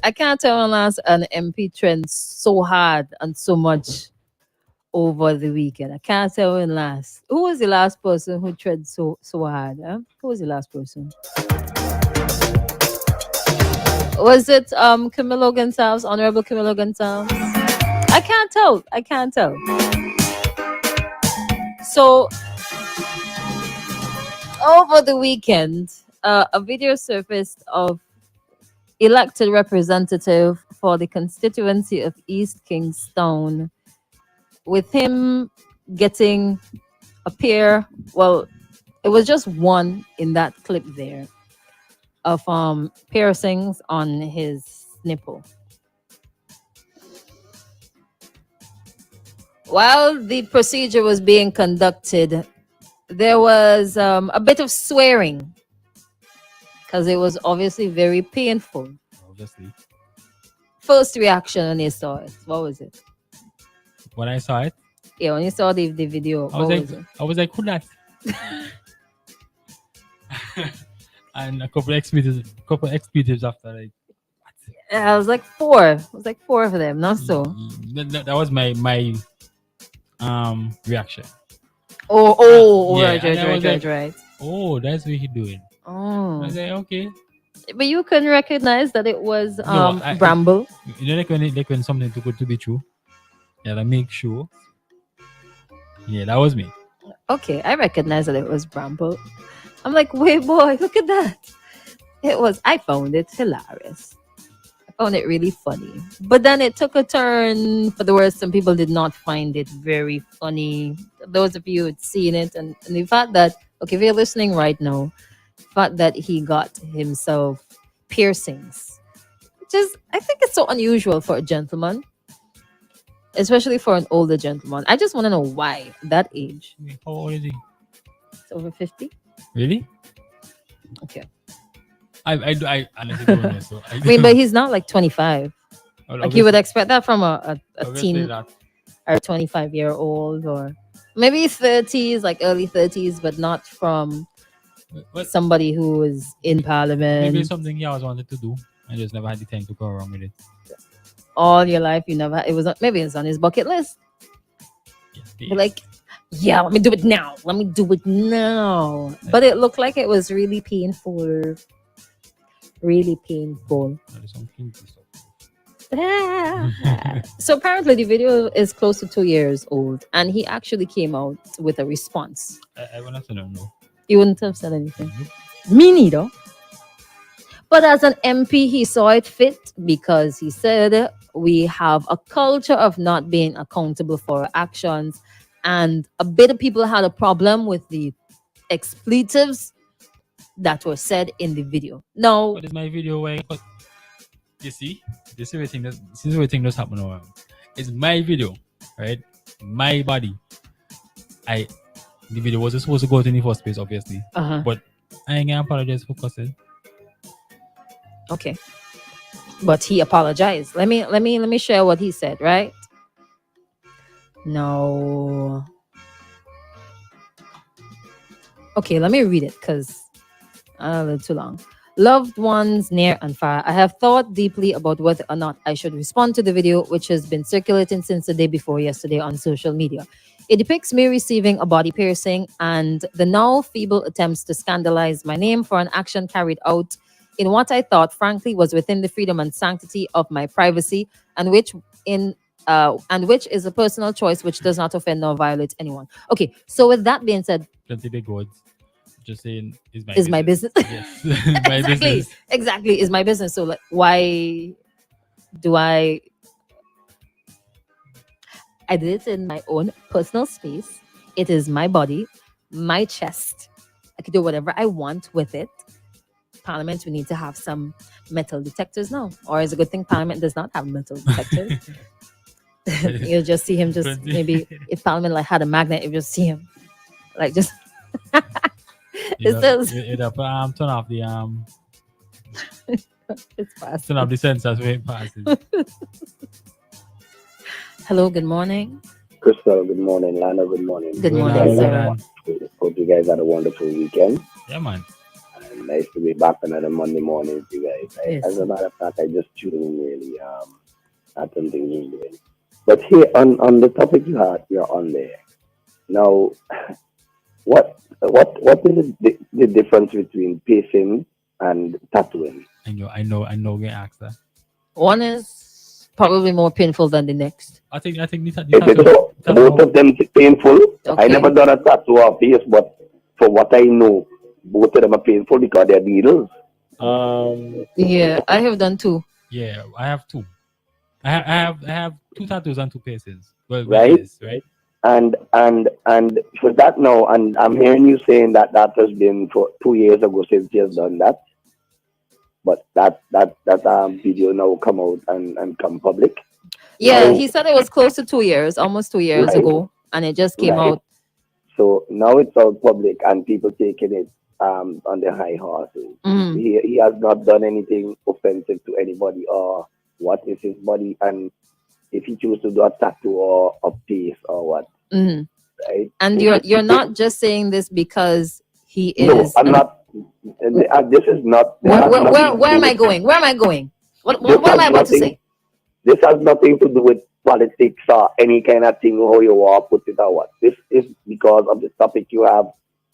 I can't tell when last an MP trend so hard and so much over the weekend. I can't tell when last. Who was the last person who trend so hard? Huh? Who was the last person? Was it Camilo Gonzalez, Honorable Camilo Gonzalez? I can't tell. I can't tell. So over the weekend, a video surfaced of elected representative for the constituency of East Kingstown, with him getting a pair. Well, it was just one in that clip there of piercings on his nipple. While the procedure was being conducted, there was a bit of swearing because it was obviously very painful. Obviously. First reaction when you saw it, what was it? When I saw it, Yeah, when you saw the video, I was like, who that? And a couple expletives after, like, I was like four. It was like four of them, not so. That was my reaction. Right. Oh, that's what he doing. Oh, I was like, okay. But you couldn't recognize that it was No, Bramble. You know, like when something too good to be true, you gotta make sure. Yeah, that was me. Okay, I recognize that it was Bramble. I'm like, wait, boy, look at that. It was. I found it hilarious. I found it really funny. But then it took a turn for the worse. Some people did not find it very funny. Those of you who'd seen it, and the fact that, okay, if you're listening right now, the fact that he got himself piercings, which is, I think it's so unusual for a gentleman, especially for an older gentleman. I just want to know why that age. How old is he? It's over 50. Really? Okay. I honestly don't know. So I mean, but he's not like 25. Like you would expect that from a teen or a 25-year-old, or maybe 30s, like early 30s, but not from somebody who is in parliament. Maybe it's something he always wanted to do. I just never had the time to go around with it. All your life, you never. It was maybe it's on his bucket list. Yes, like, yeah, let me do it now. Let me do it now. But it looked like it was really painful. Really painful. So apparently the video is close to 2 years old, and he actually came out with a response. I wouldn't have said no. You wouldn't have said anything. Me neither. But as an MP, he saw it fit because he said we have a culture of not being accountable for our actions, and a bit of people had a problem with the expletives that were said in the video. Now, what is my video where? You see, this is everything that's happening around. It's my video, right? My body. The video wasn't supposed to go out in the first place, obviously. But I ain't gonna apologize for cussing. Okay, but he apologized. Let me share what he said. Right? No. Okay, let me read it because a little too long. Loved ones near and far, I have thought deeply about whether or not I should respond to the video, which has been circulating since the day before yesterday on social media. It depicts me receiving a body piercing and the now feeble attempts to scandalize my name for an action carried out in what I thought, frankly, was within the freedom and sanctity of my privacy, and which is a personal choice which does not offend nor violate anyone. Okay, so with that being said, plenty big words. Just saying is my business. Yes. My business. Exactly, is my business. So like, why do I did it in my own personal space. It is my body, my chest. I can do whatever I want with it. Parliament, we need to have some metal detectors now. Or is a good thing Parliament does not have metal detectors. You'll just see him maybe if Parliament like had a magnet, you'll just see him. Like just turn off the it's fast. Turn off the sensors when it passes. Hello, good morning. Crystal, good morning. Lana, good morning. Good morning, sir. Hope you guys had a wonderful weekend. Yeah, man. Nice to be back on another Monday morning with you guys. As Yes. a matter of fact, I just tuned in really. Not something new really. But here on the topic you're on there now. What is the difference between piercing and tattooing? I know we asked that. One is probably more painful than the next. I think the Is it tattoo so? Both tattoo of them painful. I Okay. never done a tattoo or pierce, but for what I know, both of them are painful because they're needles, Yeah, I have done two. yeah, I have two. I have two tattoos and two piercings. Well, right? yes, right? And for that now, and I'm hearing you saying that that has been for 2 years ago since you have done that, but that video now come out and come public. Yeah, Now, he said it was close to 2 years, almost 2 years right, ago, and it just came right. out. So now it's all public and people taking it on the high horses. Mm, He has not done anything offensive to anybody or what is his body, and if he chooses to do a tattoo or a piece or what, mm. right? And you're not just saying this because he No, is I'm an. not. This is not. This Where, has where, nothing where, to where do am I with. going? Where am I going? This What am has I about to nothing. say? This has nothing to do with politics or any kind of thing. How you are put it or what. This is because of the topic you have.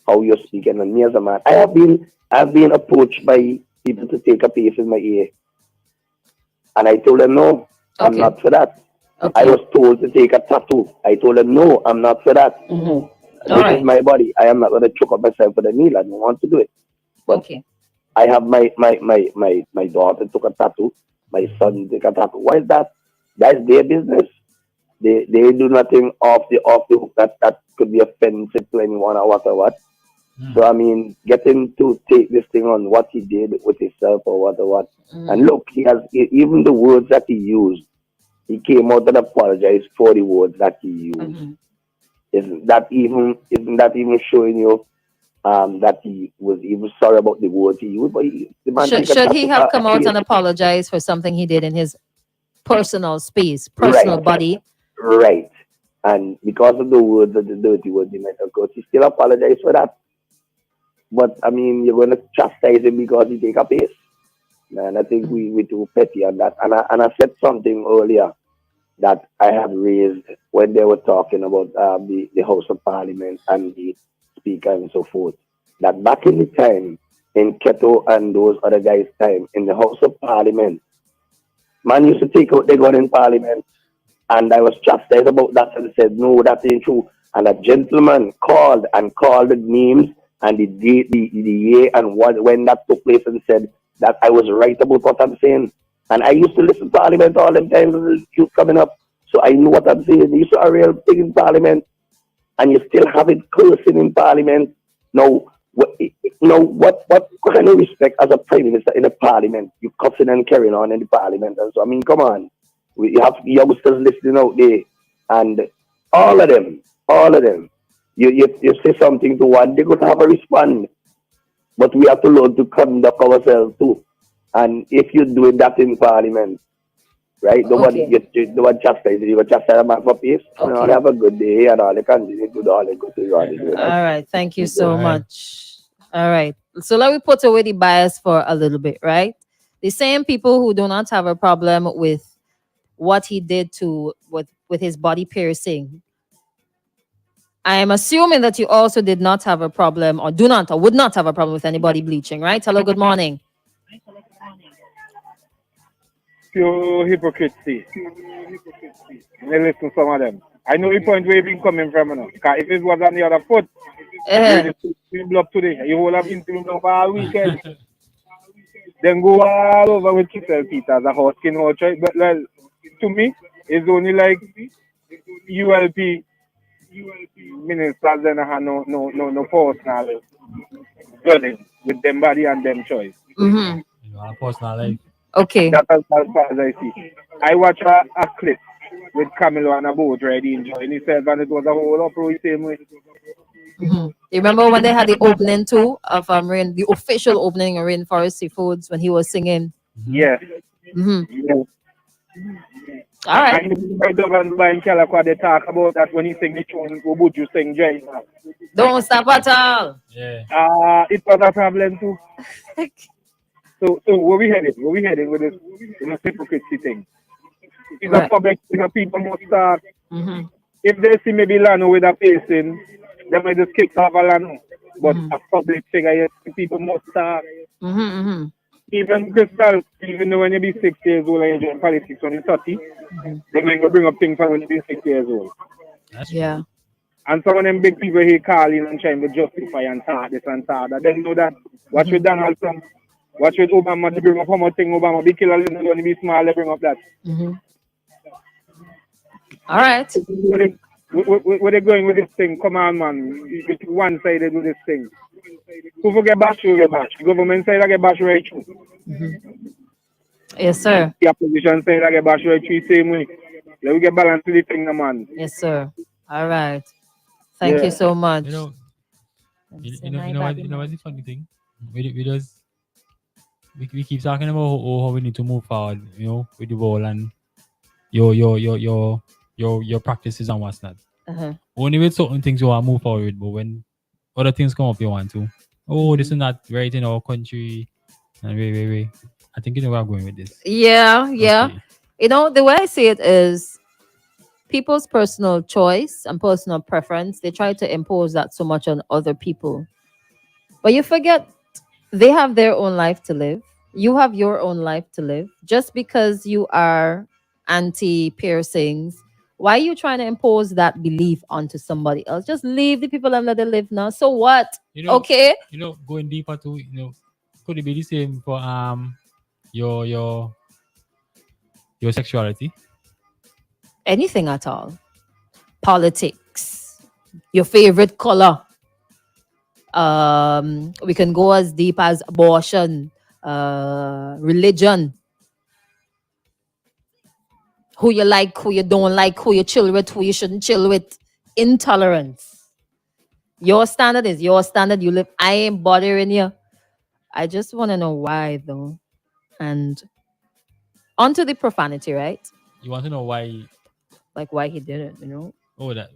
How you're speaking. And me as a man, I've been approached by people to take a piece in my ear, and I told them no, I'm Okay, not for that. I okay, was told to take a tattoo. I told them no, I'm not for that. all This is right, my body. I am not going to choke up myself with a needle. I don't want to do it. But okay, I have my daughter took a tattoo. My son took a tattoo. Why is that? That's their business. They do nothing off the hook that could be offensive to anyone or what or what. So I Mm. mean, getting to take this thing on what he did with himself or what or what. And mm, look, even the words that he used. He came out and apologized for the words that he used. mhm. Isn't that even showing you that he was even sorry about the words he used? But the man take a Should he tattoo have a come out piece. and apologized for something he did in his personal space, Right, personal body? right. And because of the words, of the dirty words he might have got, he still apologized for that. But I mean, you're going to chastise him because he take a piece. Man, I think Mm, we too petty on that. And I said something earlier that I have raised when they were talking about the House of Parliament and the Speaker and so forth. That back in the time, in Keto and those other guys' time, in the House of Parliament, man used to take out their gun in Parliament, and I was chastised about that and said, no, that ain't true. And a gentleman called the names and the date, the year, and what when that took place, and said that I was right about what I'm saying. And I used to listen to Parliament all the time when the youth coming up, so I knew what I'm saying. You saw a real thing in Parliament, and you still have it cursing in Parliament. Now, what kind of respect as a prime minister in a Parliament? You cussing and carrying on in the Parliament, and so I mean, come on, you have youngsters listening out there, and all of them. You say something to one, they could have a respond, but we have to learn to conduct ourselves too. And if you're doing that in Parliament, right? okay, The one chastise you, chastise a man for peace. And all okay. have a good day and all they continue to do all they go to you all they do. Right? All right. Thank you Okay. so All right. much. All right. So let me put away the bias for a little bit, right? The same people who do not have a problem with what he did to with his body piercing. I am assuming that you also did not have a problem or do not or would not have a problem with anybody bleaching, right? Hello, good morning. Pure hypocrisy. Me listen to some of them. I know the point where you been coming from, you know. 'Cause if it was on the other foot, you Uh, just swim block today. You will have been swim block for all weekend. Then go all over with Kittle Peters, a hot skin hot choice. But well, to me, it's only like ULP ministers and have no personal dwelling with them body and them choice. mm-hmm. Our personal life. Okay. That's as far as I see. I watch a clip with Camilo on a boat riding, enjoying himself, and it was a whole uproar the same way. Mm-hmm. You remember when they had the opening too of Rain, the official opening of Rainforest Seafoods when he was singing? Mm-hmm. Yes, Mm-hmm. yes. All right. And I don't mind Calico, they talk about that when he sing the tune, who would you sing, Jay? Don't stop at all. Yeah. It was a problem too. So where we headed? Where we headed with this hypocrisy thing? It's a Right. public thing, and people must start. Mm-hmm. If they see maybe Lano with a facing, they might just kick off a Lano. But Mm-hmm. a public figure, yes, people must start. Mm-hmm. Mm-hmm. Even Crystal, even though when you be 6 years old and you join politics when you're 30, Mm-hmm. they're going to bring up things from when you be 6 years old. That's Yeah. And some of them big people here calling and trying to justify and talk this and talk that. They know that. Watch with Donald Trump. Watch with Obama to bring up how much thing Obama. Big killer is going to be small, they bring up that. Mm-hmm. All right. Where they going with this thing? Come on, man. It's one-sided with this thing. Who forget bash, who get bash. Government side I get bash right through. Yes, sir. The opposition side I get bash right through same way. Let we get balance to the thing, no, man. Yes, sir. All right. Thank Yeah. you so much. you know Let's you know say you know my what bad, you know what's the funny thing? We keep talking about how we need to move forward, with the ball and your practices and what's not. Uh-huh. Only with certain things you want to move forward with, but when other things come up you want to. Oh, this is not right in our country. And wait. I think you know where I'm going with this. Yeah, yeah. Okay. The way I see it is people's personal choice and personal preference. They try to impose that so much on other people. But you forget they have their own life to live. You have your own life to live. Just because you are anti piercings, why are you trying to impose that belief onto somebody else? Just leave the people and let them live now. So what? Okay. Going deeper to could it be the same for your sexuality? Anything at all. Politics. Your favorite color. We can go as deep as abortion, religion, who you like, who you don't like, who you chill with, who you shouldn't chill with, intolerance. Your standard is your standard. You live. I ain't bothering you. I just want to know why though. And onto the profanity, right? You want to know why? Like why he did it. Oh, that's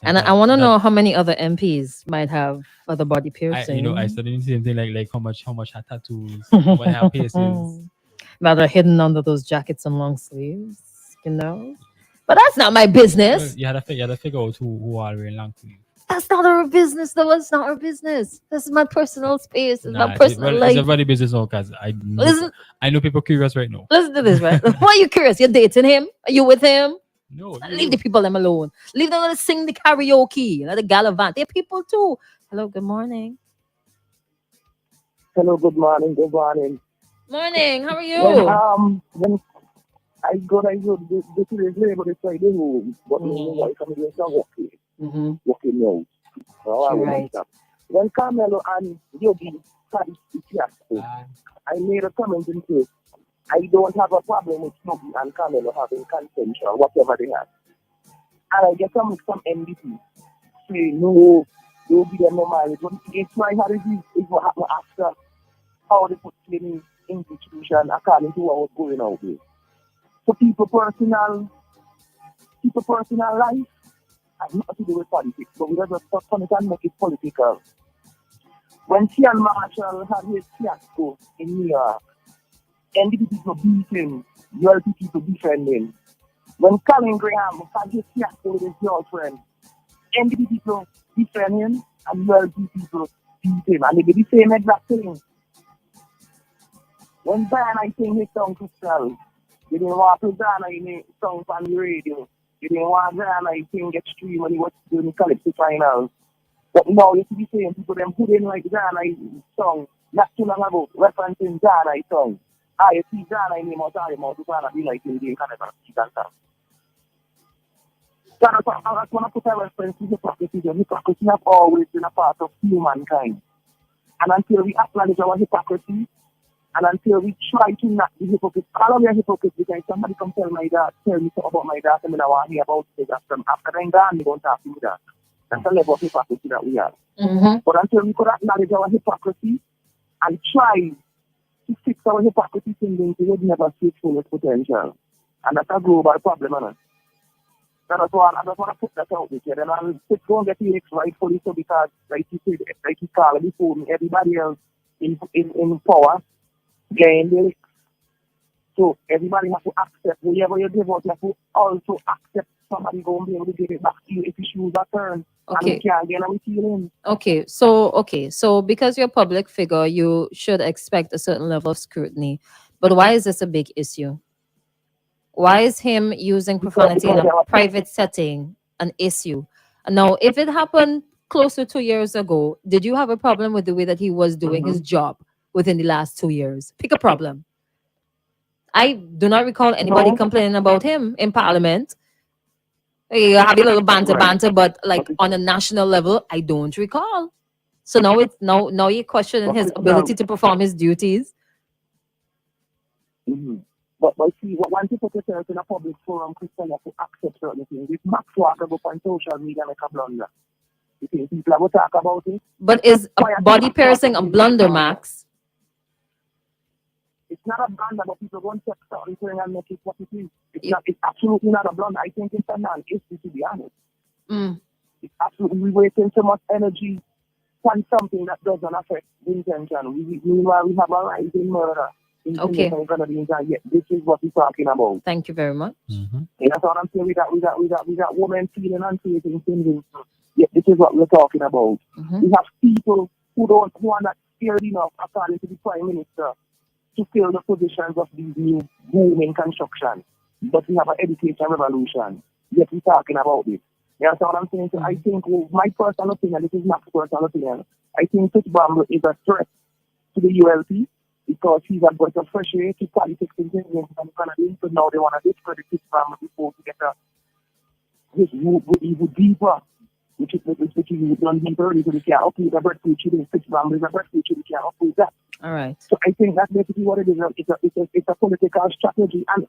And I want to know how many other MPs might have other body piercings. I studied the same thing, like how much have tattoos, what have piercings. That are hidden under those jackets and long sleeves. But that's not my business. You had to figure out who are wearing long sleeves. That's not our business. That was not our business. This is my personal space. It's my It's personal life. everybody's business now, because I know people curious right now. Listen to this, right? Why are you curious? You're dating him? Are you with him? No, Leave the people them alone. Leave them to sing the karaoke, the gallivant. They're people too. Hello, good morning. Hello, good morning, good morning. Morning, how are you? When I go the 2 days later, they say they home, but my wife and me just walking now. So I Right. was when Carmelo and Yogi had the fiasco, I made a comment and said, I don't have a problem with Yogi and Carmelo having contention, whatever they have. And I get some MVP say, no, Yogi them no marriage. But it's my heritage is what happened after how they put in institution according to what was going on with. So people personal life has nothing to do with politics. So we just touch on it and make it political. When Sean Marshall had his fiasco in New York, NDP people beat him, ULP people defend him. When Colin Graham had his fiasco with his girlfriend, NDP people defend him and ULP people beat him. And they did the same exact thing. When Diana I sing his song Crystal, they didn't want to Diana in his song on the radio. They didn't want Diana I sing get stream when he was doing the Calypso finals. But now you see the same people them put in like Diana song not too long ago, referencing Diana song. You see Diana name out of him out to Diana be like in the Canada. So I want to put a reference to hypocrisy. Hypocrisy have always been a part of humankind. And until we acknowledge our hypocrisy, and until we try to not be hypocrites, all of your hypocrites, because somebody come tell me something about my dad, and I want to hear about it. After then gone, we don't talk to me that. That's the level of hypocrisy that we have. Mm-hmm. But until we could acknowledge our hypocrisy and try to fix our hypocrisy thinking, we would never see full potential. And that's a global problem, man. So I just want to put that out there. And I'll go and get the X rightfully so because, like you said, like you called before me, everybody else in power gain the X. So everybody has to accept whatever you give out, you have to also accept somebody going to be able to give it back to you if you choose that turn. And Okay. you can't get away feeling. Okay. So because you're a public figure, you should expect a certain level of scrutiny. But why is this a big issue? Why is him using profanity in a private setting an issue? Now, if it happened close to 2 years ago, did you have a problem with the way that he was doing his job within the last 2 years? Pick a problem. I do not recall anybody No. complaining about him in Parliament. You have a little banter, but like on a national level, I don't recall. So now you're questioning his ability to perform his duties. Mm-hmm. But see, once you put yourself in a public forum, Christian, you have to accept certain things. If Max Walker go on social media like a blunder, you think people will talk about it? But is a body piercing a blunder, Max? It's not a blunder, but people won't check certain things and make it what it is. It's absolutely not a blunder. I think it's a non-issue, to be honest. It's absolutely, we're wasting so much energy on something that doesn't affect the intention. Meanwhile, we have a rising murder. Okay. This is what we're talking about. Thank you very much. That's what I'm saying. We got women feeling unsafe in things. Yeah, this is what we're talking about. We have people who are not scared enough, according to the Prime Minister, to fill the positions of these new booming construction. But we have an education revolution. Yet we're talking about this. That's what I'm saying. So I think my personal opinion, this is not personal opinion, I think Chris Bramble is a threat to the ULP because he's a bunch of fresh air to politics in Canadians and Canadians. So now they want to discredit Chris Bramble before to get his root deeper, which is done deeper. Because you can't upprove the breadfruit chili. Chris Bramble is a breadfruit chili. You can't upprove that. All right. So I think that's basically what it is. It's a political strategy. And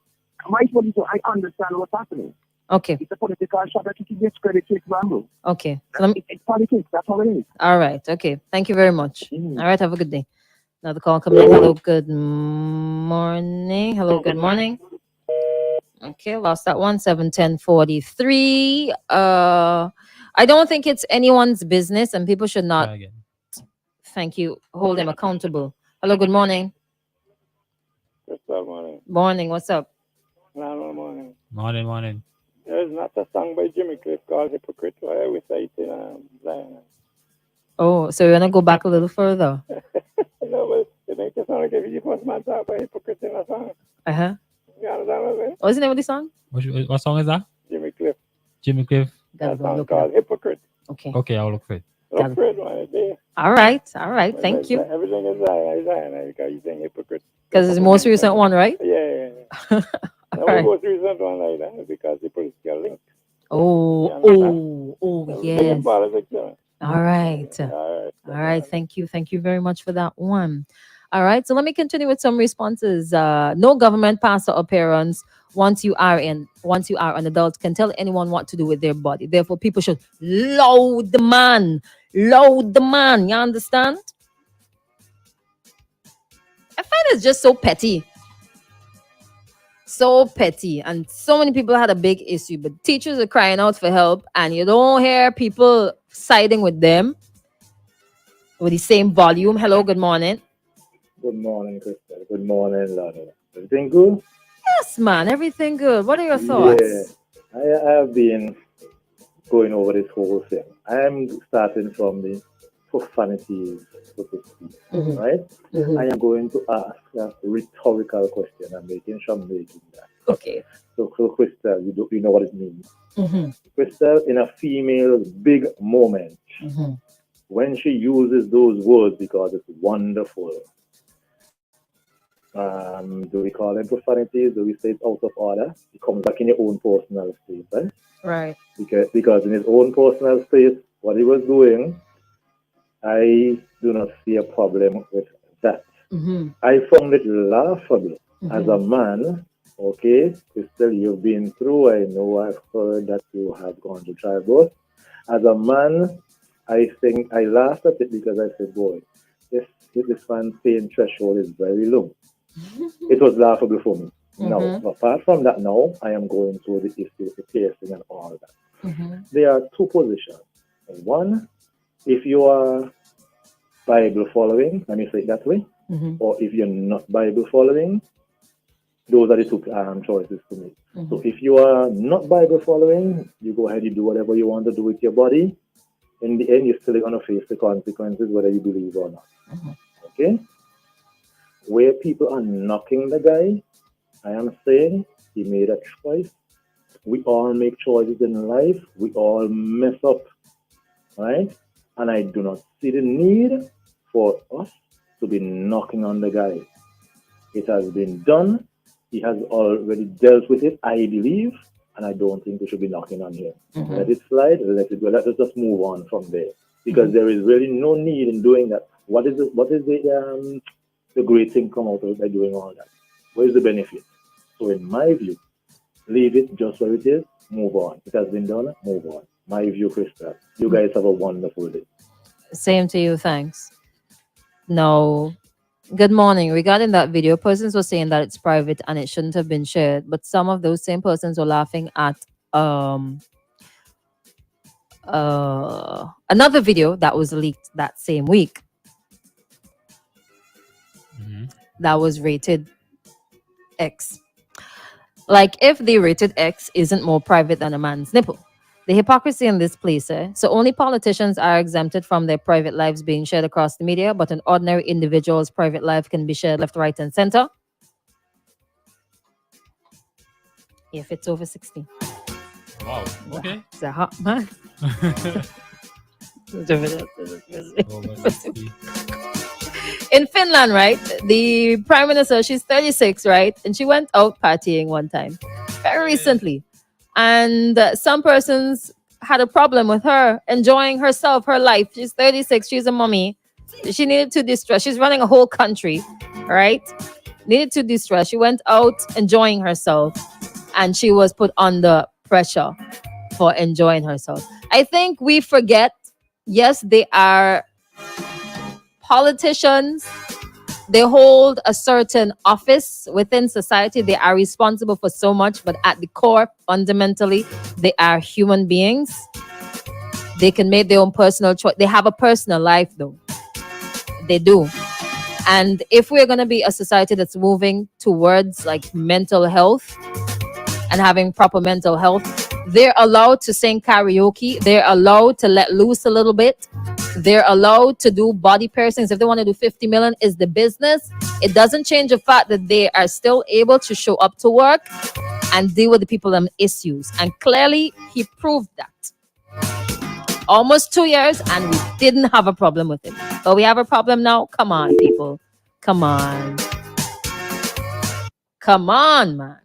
rightfully so, I understand what's happening. Okay. It's a political strategy to discredit Chris Bramble. Okay. So it's politics. That's all it is. All right. Okay. Thank you very much. All right. Have a good day. Another call coming in. Hello. Good morning. Hello. Good morning. Okay. Lost that one. 71043. I don't think it's anyone's business and people should not. Try again. Thank you. Hold them accountable. Hello. Good morning. Good morning. Morning. What's up? Morning. Morning. There's not a song by Jimmy Cliff called Hypocrite where I recite in Zion. Oh, so you're going to go back a little further? No, but it makes it sound like if you first man talk about hypocrite in a song. Uh-huh. You understand what I'm saying? What's the name of the song? What song is that? Jimmy Cliff. Jimmy Cliff. Gotta That go song look it called up. Hypocrite. Okay. Okay, I'll look for it. Look for it, man. It's there. All right. Thank you. Everything is Zion because you're saying hypocrite. Because it's the most recent one, right? Yeah. All The right. most recent one like that because the political link. Oh, yes. Politics, yeah. All right. All right. Thank you very much for that one. All right. So let me continue with some responses. No government pastor appearance once you are an adult can tell anyone what to do with their body. Therefore, people should load the man. You understand? I find it's just so petty. So petty, and so many people had a big issue, but teachers are crying out for help, and you don't hear people siding with them with the same volume. Hello, good morning. Good morning, Crystal. Good morning, Lana. Everything good? Yes, man, everything good. What are your thoughts? Yeah, I have been going over this whole thing. I am starting from the profanities, so to speak, right? I am going to ask a rhetorical question. I'm making sure I'm making that. Okay. So Crystal, you know what it means. Crystal, in a female's big moment, when she uses those words because it's wonderful, do we call them profanities? Do we say it's out of order? It comes back in your own personal space, right? Right. Because in his own personal space, what he was doing, I do not see a problem with that. I found it laughable as a man. Okay, Crystal, you've been through. I know I've heard that you have gone to childbirth. As a man, I think I laughed at it because I said, boy, this man's pain threshold is very low. It was laughable for me. Now, apart from that, now I am going to the issue with the piercing and all that. There are two positions. One, if you are Bible following, let me say it that way, or if you're not Bible following, those are the two choices to make. So if you are not Bible following, you go ahead, you do whatever you want to do with your body. In the end, you're still going to face the consequences, whether you believe or not. Okay? Where people are knocking the guy, I am saying he made a choice. We all make choices in life. We all mess up, right? And I do not see the need for us to be knocking on the guy. It has been done. He has already dealt with it, I believe, and I don't think we should be knocking on him. Let it slide, let it go. Let us just move on from there, because there is really no need in doing that. What is the great thing come out of it by doing all that? Where is the benefit? So in my view, leave it just where it is, move on. It has been done, move on. My view, Krista. You guys have a wonderful day. Same to you, thanks. No. Good morning. Regarding that video, persons were saying that it's private and it shouldn't have been shared, but some of those same persons were laughing at another video that was leaked that same week that was rated X. Like, if the rated X isn't more private than a man's nipple. The hypocrisy in this place, So only politicians are exempted from their private lives being shared across the media, but an ordinary individual's private life can be shared left, right, and center if it's over 16. Wow. Okay. It's a hot man. In Finland, right? The prime minister, she's 36, right? And she went out partying one time, very recently. And some persons had a problem with her enjoying herself, her life. She's 36. She's a mommy. She needed to distress. She's running a whole country, right? Needed to distress. She went out enjoying herself, and she was put under pressure for enjoying herself. I think we forget, yes, they are politicians. They hold a certain office within society. They are responsible for so much, but at the core, fundamentally, they are human beings. They can make their own personal choice. They have a personal life, though. They do. And if we're going to be a society that's moving towards like mental health and having proper mental health, they're allowed to sing karaoke. They're allowed to let loose a little bit. They're allowed to do body piercings. If they want to do 50 million, is the business. It doesn't change the fact that they are still able to show up to work and deal with the people and issues. And clearly, he proved that. Almost 2 years, and we didn't have a problem with it. But we have a problem now. Come on, people. Come on. Come on, man.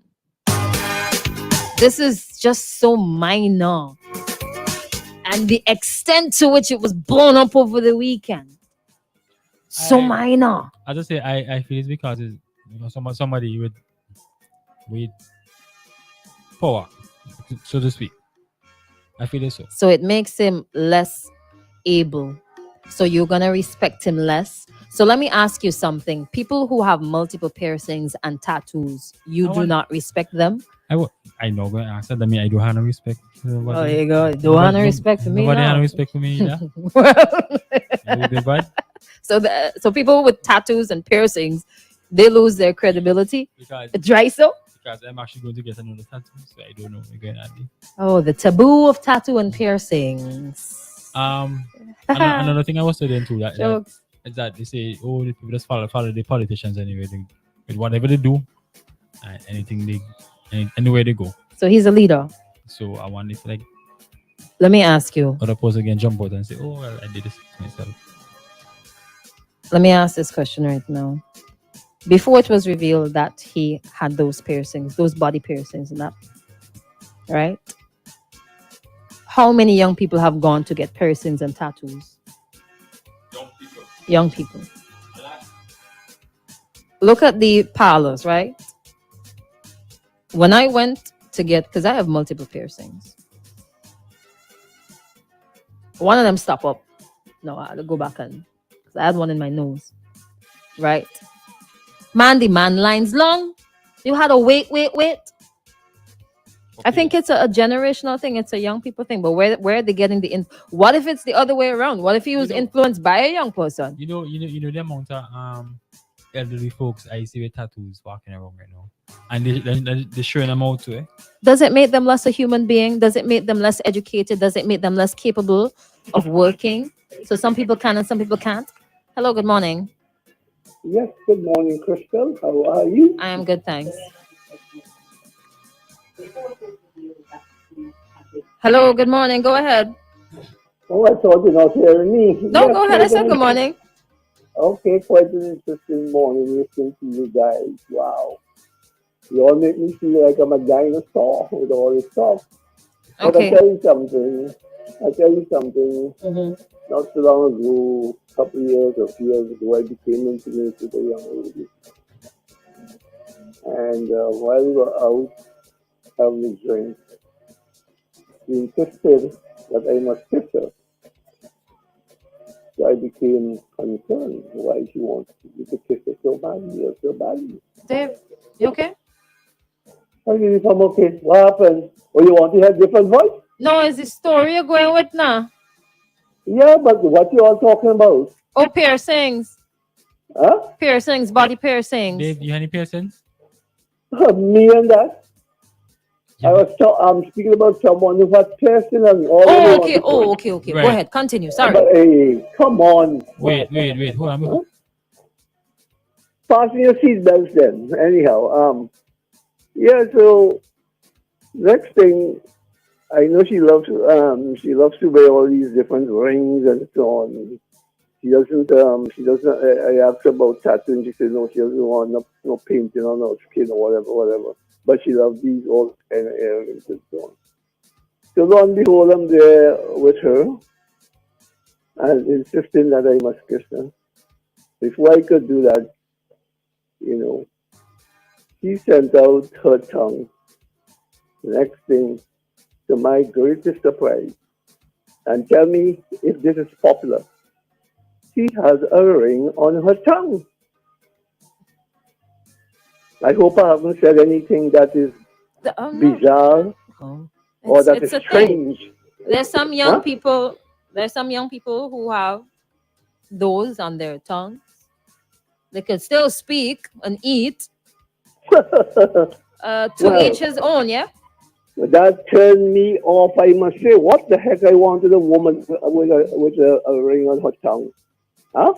This is just so minor. And the extent to which it was blown up over the weekend. So minor. I just say I feel it's because it's, somebody with power, so to speak. I feel it so. So it makes him less able. So you're gonna respect him less. So let me ask you something. People who have multiple piercings and tattoos, you do not respect them? I know, but I said that I do have no respect. Oh, there you go. Do have no respect for me. Nobody now. has no respect for me either. It would be bad. So people with tattoos and piercings, they lose their credibility. Dry so? Because I'm actually going to get another tattoo, so I don't know what's going on. Oh, the taboo of tattoo and piercings. Another thing I was studying too is that they say, oh, the people just follow the politicians anyway. With whatever they do, anywhere they go. So he's a leader. So I wonder if like. Let me ask you. Other person again jump out and say, oh, well, I did this myself. Let me ask this question right now. Before it was revealed that he had those piercings, those body piercings and that, right? How many young people have gone to get piercings and tattoos? Young people. Look at the parlors, right? When I went to get, because I have multiple piercings. One of them stopped up. No, I had to go back and, because I had one in my nose. Right? Man, the man line's long. You had to wait. I Okay. think it's a generational thing. It's a young people thing. But where are they getting the What if it's the other way around? What if he You was know, influenced by a young person? the amount of elderly folks I see with tattoos walking around right now, and they showing them out too. Eh? Does it make them less a human being? Does it make them less educated? Does it make them less capable of working? So some people can and some people can't. Hello, good morning. Yes, good morning, Crystal. How are you? I am good, thanks. Hello, good morning. Go ahead. Oh, I thought you're not hearing me. No, Yes, go ahead. I quite said an good morning. okay, quite an interesting morning listening to you guys. Wow. You all make me feel like I'm a dinosaur with all this talk. But I Okay. tell you something. I tell you something. Hmm. Not so long ago, a couple of years or few years ago, I became intimate with a young lady. And while we were out having a drink, she insisted that I must kiss her. So I became concerned why she wants me to kiss her so badly or so badly. Dave, you okay? I mean, if I'm okay, what happened? Oh, you want to have different voice? No, is the story you're going with now? Yeah, but what you all talking about? Oh, piercings. Huh? Piercings, body piercings. Dave, you have any piercings? Me and that? You have I'm speaking about someone who had piercing and all that they Oh, want okay. to Oh, put. okay. Go right. ahead. Continue. Sorry. But hey, come on. Wait. Hold on. Huh? Fasten your seatbelts then. Anyhow, yeah, so next thing, I know she loves to wear all these different rings and so on. She doesn't, I asked her about tattoo and she said no, she doesn't want no painting on her skin or whatever. But she loves these all kind of earrings and so on. So lo and behold, I'm there with her and insisting that I must kiss her. Before I could do that, you know, she sent out her tongue. The next thing, to my greatest surprise, and tell me if this is popular. She has a ring on her tongue. I hope I haven't said anything that is No. bizarre Oh. or that is It's a thing. strange. There's some young Huh? people. There's some young people who have those on their tongues. They could still speak and eat. To Well, each his own. Yeah. that turned me off. I must say, what the heck? I wanted a woman with a ring on her tongue, huh?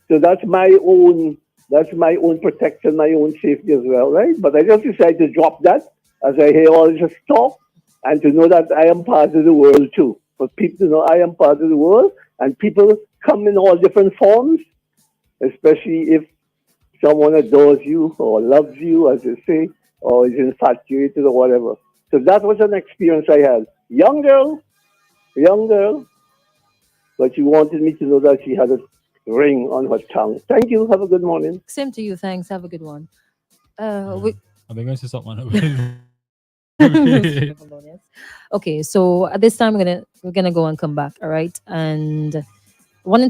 So that's my own. That's my own protection, my own safety as well, right? But I just decided to drop that as I hear all this talk, and to know that I am part of the world too. For people to know I am part of the world, and people come in all different forms, especially if someone adores you or loves you, as they say, or is infatuated or whatever. So that was an experience I had. Young girl, but she wanted me to know that she had a ring on her tongue. Thank you. Have a good morning. Same to you. Thanks. Have a good one. Yeah. We I'm going to say something. okay, so at this time we're gonna go and come back. All right, and wanted